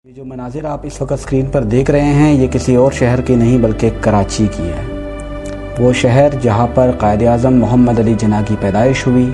یہ جو مناظر آپ اس وقت اسکرین پر دیکھ رہے ہیں یہ کسی اور شہر کی نہیں بلکہ کراچی کی ہے۔ وہ شہر جہاں پر قائد اعظم محمد علی جناح کی پیدائش ہوئی،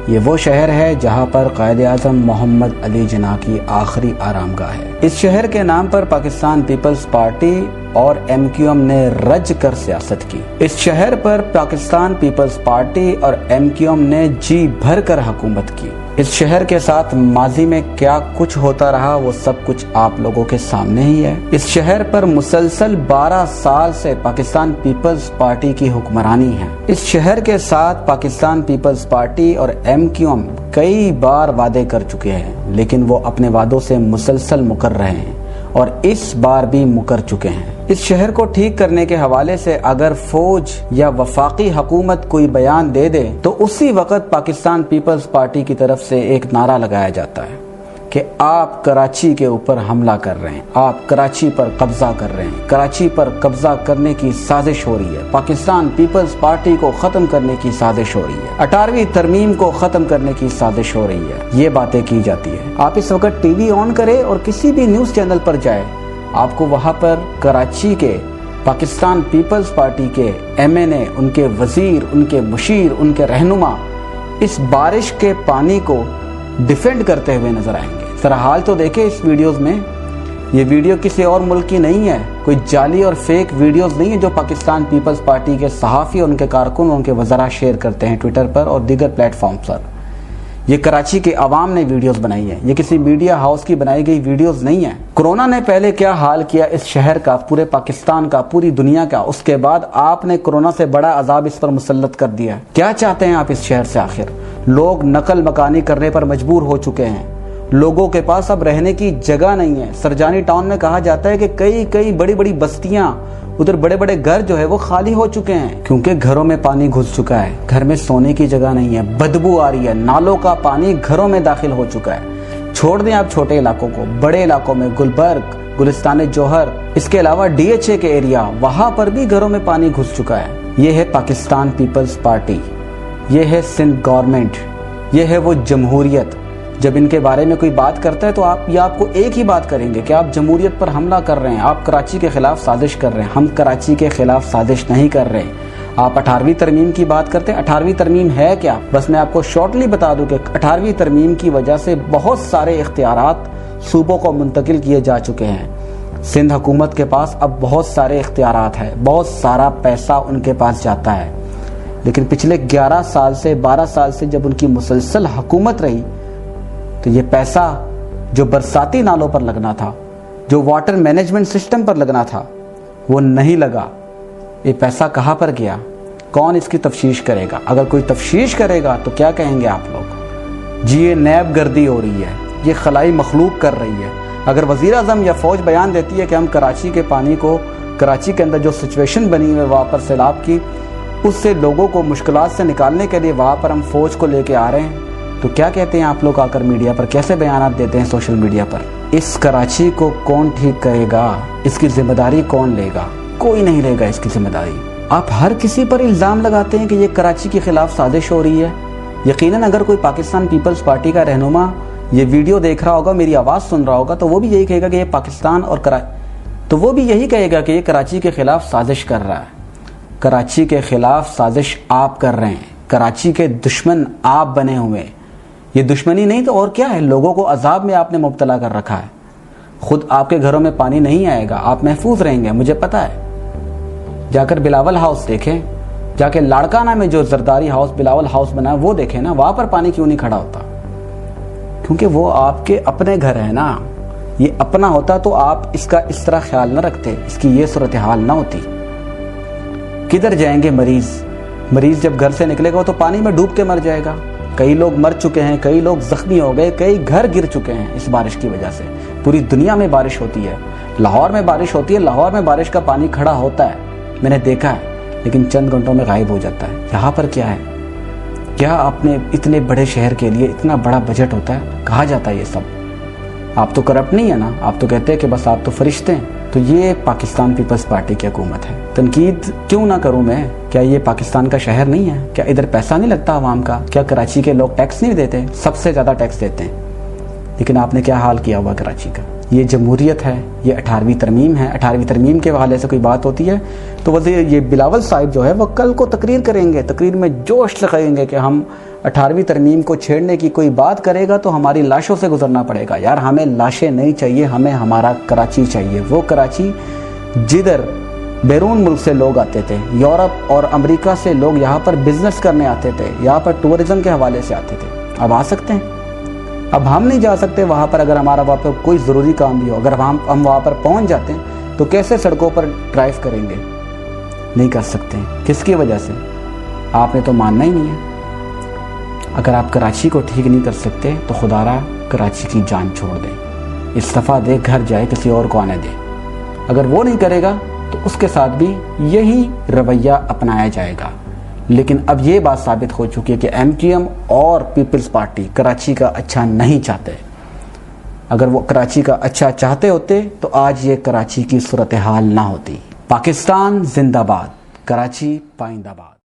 یہ وہ شہر ہے جہاں پر قائد اعظم محمد علی جناح کی آخری آرام گاہ ہے۔ اس شہر کے نام پر پاکستان پیپلز پارٹی اور MQM نے رج کر سیاست کی۔ اس شہر پر پاکستان پیپلز پارٹی اور MQM نے جی بھر کر حکومت کی۔ اس شہر کے ساتھ ماضی میں کیا کچھ ہوتا رہا وہ سب کچھ آپ لوگوں کے سامنے ہی ہے۔ اس شہر پر مسلسل 12 سال سے پاکستان پیپلز پارٹی کی حکمرانی ہے۔ اس شہر کے ساتھ پاکستان پیپلز پارٹی اور MQM کئی بار وعدے کر چکے ہیں، لیکن وہ اپنے وعدوں سے مسلسل مکر رہے ہیں اور اس بار بھی مکر چکے ہیں۔ اس شہر کو ٹھیک کرنے کے حوالے سے اگر فوج یا وفاقی حکومت کوئی بیان دے دے تو اسی وقت پاکستان پیپلز پارٹی کی طرف سے ایک نعرہ لگایا جاتا ہے کہ آپ کراچی کے اوپر حملہ کر رہے ہیں، آپ کراچی پر قبضہ کر رہے ہیں، کراچی پر قبضہ کرنے کی سازش ہو رہی ہے، پاکستان پیپلز پارٹی کو ختم کرنے کی سازش ہو رہی ہے، 18ویں ترمیم کو ختم کرنے کی سازش ہو رہی ہے، یہ باتیں کی جاتی ہے۔ آپ اس وقت ٹی وی آن کریں اور کسی بھی نیوز چینل پر جائیں، آپ کو وہاں پر کراچی کے پاکستان پیپلز پارٹی کے MNA، ان کے وزیر، ان کے مشیر، ان کے رہنما اس بارش کے پانی کو ڈیفینڈ کرتے ہوئے نظر آئیں گے۔ ذرا حال تو دیکھیں اس ویڈیوز میں، یہ ویڈیو کسی اور ملک کی نہیں ہے، کوئی جعلی اور فیک ویڈیوز نہیں ہے جو پاکستان پیپلز پارٹی کے صحافی اور ان کے کارکن اور ان کے وزراء شیئر کرتے ہیں ٹویٹر پر اور دیگر پلیٹ فارمز پر۔ یہ کراچی کے عوام نے ویڈیوز بنائی ہے، یہ کسی میڈیا ہاؤس کی بنائی گئی ویڈیوز نہیں ہے۔ کرونا نے پہلے کیا حال کیا اس شہر کا، پورے پاکستان کا، پوری دنیا کا، اس کے بعد آپ نے کرونا سے بڑا عذاب اس پر مسلط کر دیا ہے۔ کیا چاہتے ہیں آپ اس شہر سے آخر؟ لوگ نقل مکانی کرنے پر مجبور ہو چکے ہیں، لوگوں کے پاس اب رہنے کی جگہ نہیں ہے۔ سرجانی ٹاؤن میں کہا جاتا ہے کہ کئی بڑی بڑی بستیاں، ادھر بڑے بڑے گھر جو ہے وہ خالی ہو چکے ہیں کیونکہ گھروں میں پانی گھس چکا ہے، گھر میں سونے کی جگہ نہیں ہے، بدبو آ رہی ہے، نالوں کا پانی گھروں میں داخل ہو چکا ہے۔ چھوڑ دیں آپ چھوٹے علاقوں کو، بڑے علاقوں میں گلبرگ، گلستان جوہر، اس کے علاوہ DHA کے ایریا، وہاں پر بھی گھروں میں پانی گھس چکا ہے۔ یہ ہے پاکستان پیپلز پارٹی، یہ ہے سندھ گورنمنٹ، یہ ہے وہ جمہوریت۔ جب ان کے بارے میں کوئی بات کرتا ہے تو آپ کو ایک ہی بات کریں گے کہ آپ جمہوریت پر حملہ کر رہے ہیں، آپ کراچی کے خلاف سازش کر رہے ہیں۔ ہم کراچی کے خلاف سازش نہیں کر رہے۔ آپ 18ویں ترمیم کی بات کرتے ہیں، 18ویں ترمیم ہے کیا؟ بس میں آپ کو شارٹلی بتا دوں کہ 18ویں ترمیم کی وجہ سے بہت سارے اختیارات صوبوں کو منتقل کیے جا چکے ہیں۔ سندھ حکومت کے پاس اب بہت سارے اختیارات ہیں، بہت سارا پیسہ ان کے پاس جاتا ہے، لیکن پچھلے 11 سال سے 12 سال سے جب ان کی مسلسل حکومت رہی تو یہ پیسہ جو برساتی نالوں پر لگنا تھا، جو واٹر مینجمنٹ سسٹم پر لگنا تھا، وہ نہیں لگا۔ یہ پیسہ کہاں پر گیا؟ کون اس کی تفتیش کرے گا؟ اگر کوئی تفتیش کرے گا تو کیا کہیں گے آپ لوگ؟ جی یہ نیب گردی ہو رہی ہے، یہ خلائی مخلوق کر رہی ہے۔ اگر وزیر اعظم یا فوج بیان دیتی ہے کہ ہم کراچی کے پانی کو، کراچی کے اندر جو سچویشن بنی ہے وہاں پر سیلاب کی، اس سے لوگوں کو مشکلات سے نکالنے کے لیے وہاں پر ہم فوج کو لے کے آ رہے ہیں، تو کیا کہتے ہیں آپ لوگ آ کر میڈیا پر، کیسے بیانات دیتے ہیں سوشل میڈیا پر؟ اس کراچی کو کون ٹھیک کرے گا؟ اس کی ذمہ داری کون لے گا؟ کوئی نہیں لے گا اس کی ذمہ داری۔ آپ ہر کسی پر الزام لگاتے ہیں کہ یہ کراچی کے خلاف سازش ہو رہی ہے۔ یقیناً اگر کوئی پاکستان پیپلز پارٹی کا رہنما یہ ویڈیو دیکھ رہا ہوگا، میری آواز سن رہا ہوگا، تو وہ بھی یہی کہے گا کہ یہ پاکستان اور تو وہ بھی یہی کہے گا کہ یہ کراچی کے خلاف سازش کر رہا ہے۔ کراچی کے خلاف سازش آپ کر رہے ہیں، کراچی کے دشمن آپ بنے ہوئے ہیں۔ یہ دشمنی نہیں تو اور کیا ہے؟ لوگوں کو عذاب میں آپ نے مبتلا کر رکھا ہے۔ خود آپ کے گھروں میں پانی نہیں آئے گا، آپ محفوظ رہیں گے، مجھے پتا ہے۔ جا کر بلاول ہاؤس دیکھیں، جا کے لاڑکانہ میں جو زرداری ہاؤس بلاول ہاؤس بنا ہے وہ دیکھیں نا، وہاں پر پانی کیوں نہیں کھڑا ہوتا؟ کیونکہ وہ آپ کے اپنے گھر ہے نا۔ یہ اپنا ہوتا تو آپ اس کا اس طرح خیال نہ رکھتے، اس کی یہ صورتحال نہ ہوتی۔ کدھر جائیں گے مریض جب گھر سے نکلے گا تو پانی میں ڈوب کے مر جائے گا۔ کئی لوگ مر چکے ہیں، کئی لوگ زخمی ہو گئے، کئی گھر گر چکے ہیں اس بارش کی وجہ سے۔ پوری دنیا میں بارش ہوتی ہے، لاہور میں بارش ہوتی ہے، لاہور میں بارش کا پانی کھڑا ہوتا ہے، میں نے دیکھا ہے، لیکن چند گھنٹوں میں غائب ہو جاتا ہے۔ یہاں پر کیا ہے؟ کیا آپ نے اتنے بڑے شہر کے لیے اتنا بڑا بجٹ ہوتا ہے؟ کہا جاتا ہے یہ سب۔ آپ تو کرپٹ نہیں ہے نا، آپ تو کہتے ہیں کہ بس آپ تو فرشتے ہیں۔ تو یہ پاکستان پیپلز پارٹی کی حکومت ہے۔ تنقید کیوں نہ کروں میں؟ کیا یہ پاکستان کا شہر نہیں ہے؟ کیا ادھر پیسہ نہیں لگتا عوام کا؟ کیا کراچی کے لوگ ٹیکس نہیں دیتے؟ سب سے زیادہ ٹیکس دیتے ہیں۔ لیکن آپ نے کیا حال کیا ہوا کراچی کا. یہ جمہوریت ہے, یہ 18ویں ترمیم ہے. 18ویں ترمیم کے حوالے سے کوئی بات ہوتی ہے تو وزیر یہ بلاول صاحب جو ہے وہ کل کو تقریر کریں گے, تقریر میں جوش لگائیں گے کہ ہم 18ویں ترمیم کو چھیڑنے کی کوئی بات کرے گا تو ہماری لاشوں سے گزرنا پڑے گا. یار ہمیں لاشیں نہیں چاہیے, ہمیں ہمارا کراچی چاہیے. وہ کراچی جدھر بیرون ملک سے لوگ آتے تھے, یورپ اور امریکہ سے لوگ یہاں پر بزنس کرنے آتے تھے, یہاں پر ٹورزم کے حوالے سے آتے تھے. اب آ سکتے ہیں؟ اب ہم نہیں جا سکتے وہاں پر. اگر ہمارا وہاں پر کوئی ضروری کام بھی ہو, اگر ہم وہاں پر پہنچ جاتے ہیں تو کیسے سڑکوں پر ڈرائیو کریں گے؟ نہیں کر سکتے. کس کی وجہ سے؟ آپ نے تو ماننا ہی نہیں ہے. اگر آپ کراچی کو ٹھیک نہیں کر سکتے تو خدا را کراچی کی جان چھوڑ دیں, استعفیٰ دے, گھر جائے, کسی اور کو آنے دے. اگر وہ نہیں کرے گا تو اس کے ساتھ بھی یہی رویہ اپنایا جائے گا. لیکن اب یہ بات ثابت ہو چکی ہے کہ ایم کیو ایم اور پیپلز پارٹی کراچی کا اچھا نہیں چاہتے. اگر وہ کراچی کا اچھا چاہتے ہوتے تو آج یہ کراچی کی صورتحال نہ ہوتی. پاکستان زندہ باد, کراچی پائندہ باد.